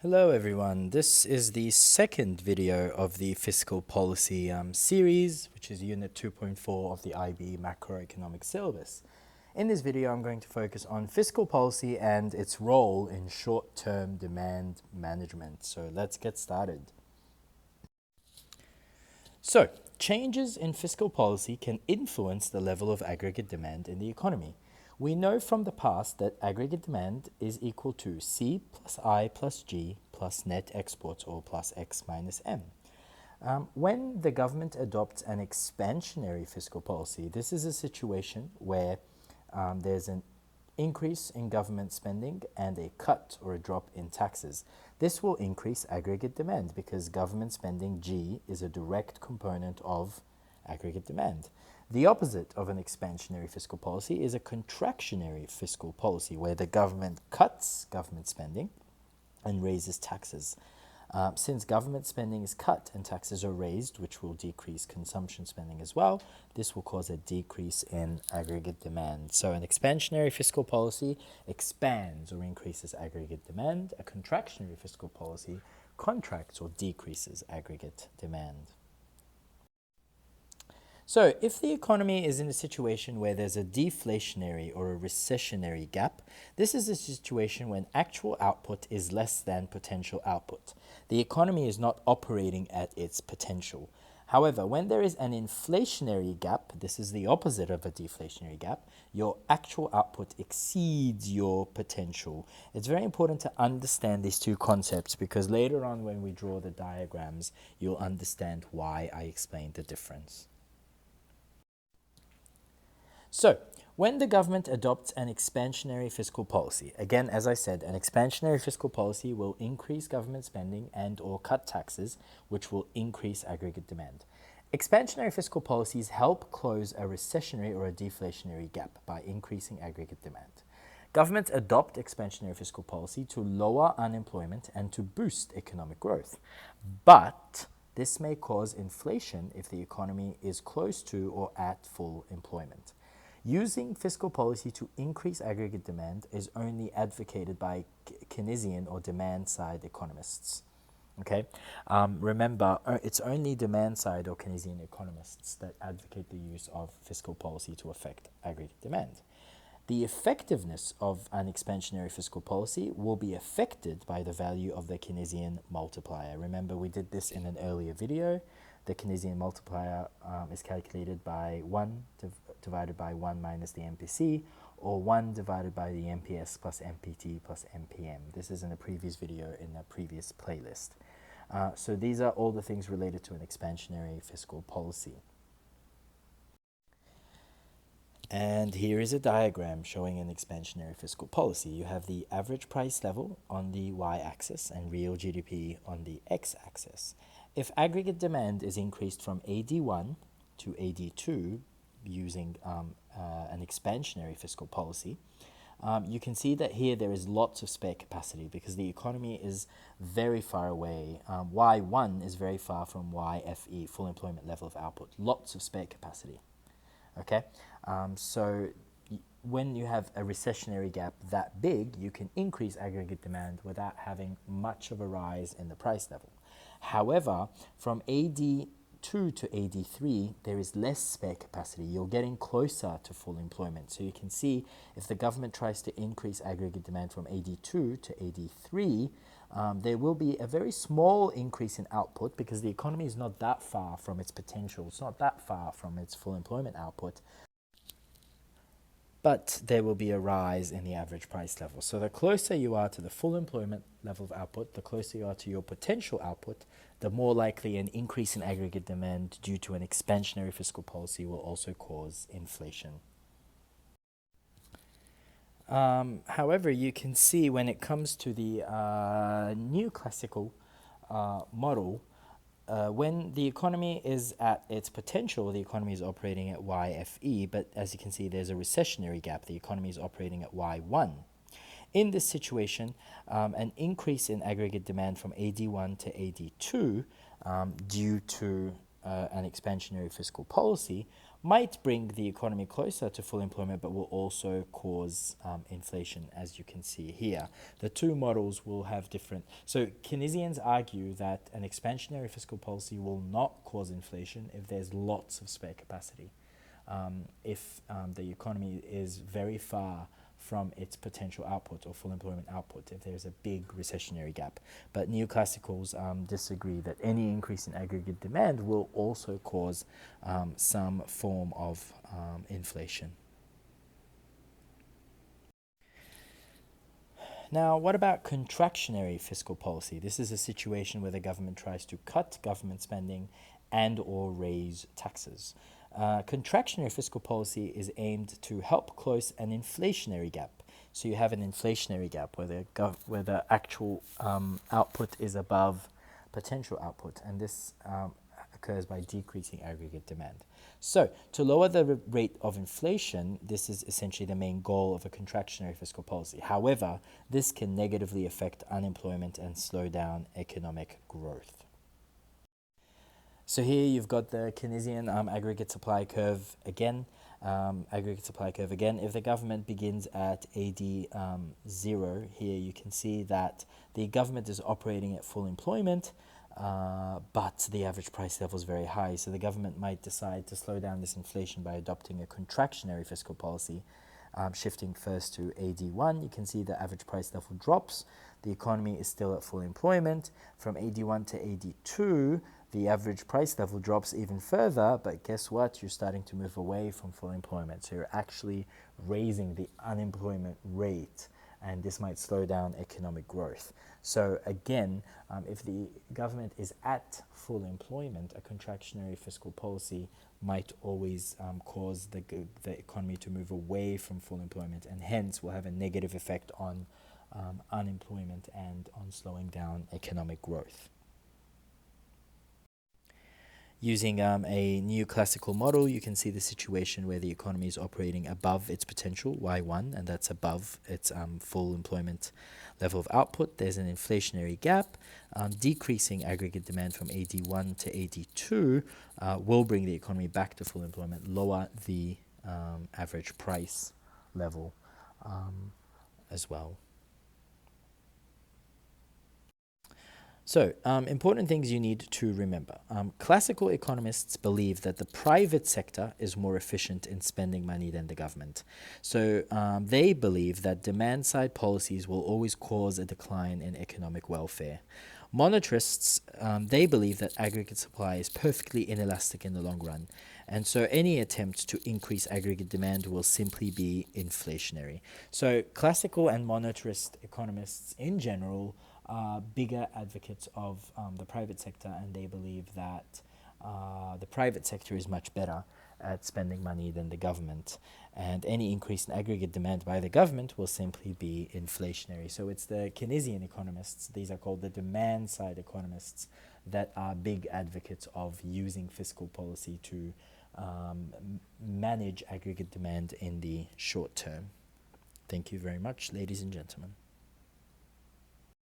Hello everyone, this is the second video of the Fiscal Policy series, which is Unit 2.4 of the IB Macroeconomic Syllabus. In this video I'm going to focus on fiscal policy and its role in short-term demand management. So let's get started. So, changes in fiscal policy can influence the level of aggregate demand in the economy. We know from the past that aggregate demand is equal to C plus I plus G plus net exports, or plus X minus M. When the government adopts an expansionary fiscal policy, this is a situation where there's an increase in government spending and a cut or a drop in taxes. This will increase aggregate demand because government spending, G, is a direct component of aggregate demand. The opposite of an expansionary fiscal policy is a contractionary fiscal policy, where the government cuts government spending and raises taxes. Since government spending is cut and taxes are raised, which will decrease consumption spending as well, this will cause a decrease in aggregate demand. So an expansionary fiscal policy expands or increases aggregate demand. A contractionary fiscal policy contracts or decreases aggregate demand. So if the economy is in a situation where there's a deflationary or a recessionary gap, this is a situation when actual output is less than potential output. The economy is not operating at its potential. However, when there is an inflationary gap, this is the opposite of a deflationary gap, your actual output exceeds your potential. It's very important to understand these two concepts because later on when we draw the diagrams, you'll understand why I explained the difference. So, when the government adopts an expansionary fiscal policy, again, as I said, an expansionary fiscal policy will increase government spending and or cut taxes, which will increase aggregate demand. Expansionary fiscal policies help close a recessionary or a deflationary gap by increasing aggregate demand. Governments adopt expansionary fiscal policy to lower unemployment and to boost economic growth. But this may cause inflation if the economy is close to or at full employment. Using fiscal policy to increase aggregate demand is only advocated by Keynesian or demand-side economists. Okay, remember, it's only demand-side or Keynesian economists that advocate the use of fiscal policy to affect aggregate demand. The effectiveness of an expansionary fiscal policy will be affected by the value of the Keynesian multiplier. Remember, we did this in an earlier video. The Keynesian multiplier is calculated by 1 divided by 1 minus the MPC, or 1 divided by the MPS plus MPT plus MPM. This is in a previous video in a previous playlist. So these are all the things related to an expansionary fiscal policy. And here is a diagram showing an expansionary fiscal policy. You have the average price level on the y-axis and real GDP on the x-axis. If aggregate demand is increased from AD1 to AD2 using an expansionary fiscal policy, you can see that here there is lots of spare capacity because the economy is very far away. Y1 is very far from YFE, full employment level of output. Lots of spare capacity. Okay, so when you have a recessionary gap that big, you can increase aggregate demand without having much of a rise in the price level. However, from AD2 to AD3, there is less spare capacity. You're getting closer to full employment. So you can see if the government tries to increase aggregate demand from AD2 to AD3, there will be a very small increase in output because the economy is not that far from its potential. It's not that far from its full employment output. But there will be a rise in the average price level. So the closer you are to the full employment level of output, the closer you are to your potential output, the more likely an increase in aggregate demand due to an expansionary fiscal policy will also cause inflation. However, you can see when it comes to the new classical model, when the economy is at its potential, the economy is operating at YFE, but as you can see, there's a recessionary gap. The economy is operating at Y1. In this situation, an increase in aggregate demand from AD1 to AD2 due to an expansionary fiscal policy might bring the economy closer to full employment, but will also cause inflation, as you can see here. The two models will have different. So Keynesians argue that an expansionary fiscal policy will not cause inflation if there's lots of spare capacity. If the economy is very far from its potential output or full employment output, if there's a big recessionary gap. But neoclassicals disagree that any increase in aggregate demand will also cause some form of inflation. Now, what about contractionary fiscal policy? This is a situation where the government tries to cut government spending and or raise taxes. Contractionary fiscal policy is aimed to help close an inflationary gap. So you have an inflationary gap where the actual output is above potential output, and this occurs by decreasing aggregate demand. So to lower the rate of inflation, this is essentially the main goal of a contractionary fiscal policy. However, this can negatively affect unemployment and slow down economic growth. So here you've got the Keynesian aggregate supply curve again. If the government begins at AD 0, here you can see that the government is operating at full employment, but the average price level is very high. So the government might decide to slow down this inflation by adopting a contractionary fiscal policy. Shifting first to AD1, you can see the average price level drops. The economy is still at full employment. From AD1 to AD2, the average price level drops even further, but guess what? You're starting to move away from full employment. So you're actually raising the unemployment rate, and this might slow down economic growth. So again, if the government is at full employment, a contractionary fiscal policy might always cause the economy to move away from full employment, and hence will have a negative effect on unemployment and on slowing down economic growth. Using a neoclassical model, you can see the situation where the economy is operating above its potential, Y1, and that's above its full employment level of output. There's an inflationary gap. Decreasing aggregate demand from AD1 to AD2 will bring the economy back to full employment, lower the average price level as well. So, important things you need to remember. Classical economists believe that the private sector is more efficient in spending money than the government. So, they believe that demand-side policies will always cause a decline in economic welfare. Monetarists, they believe that aggregate supply is perfectly inelastic in the long run, and so any attempt to increase aggregate demand will simply be inflationary. So, classical and monetarist economists in general are bigger advocates of the private sector, and they believe that the private sector is much better at spending money than the government, and any increase in aggregate demand by the government will simply be inflationary. So it's the Keynesian economists, these are called the demand side economists, that are big advocates of using fiscal policy to manage aggregate demand in the short term. Thank you very much, ladies and gentlemen.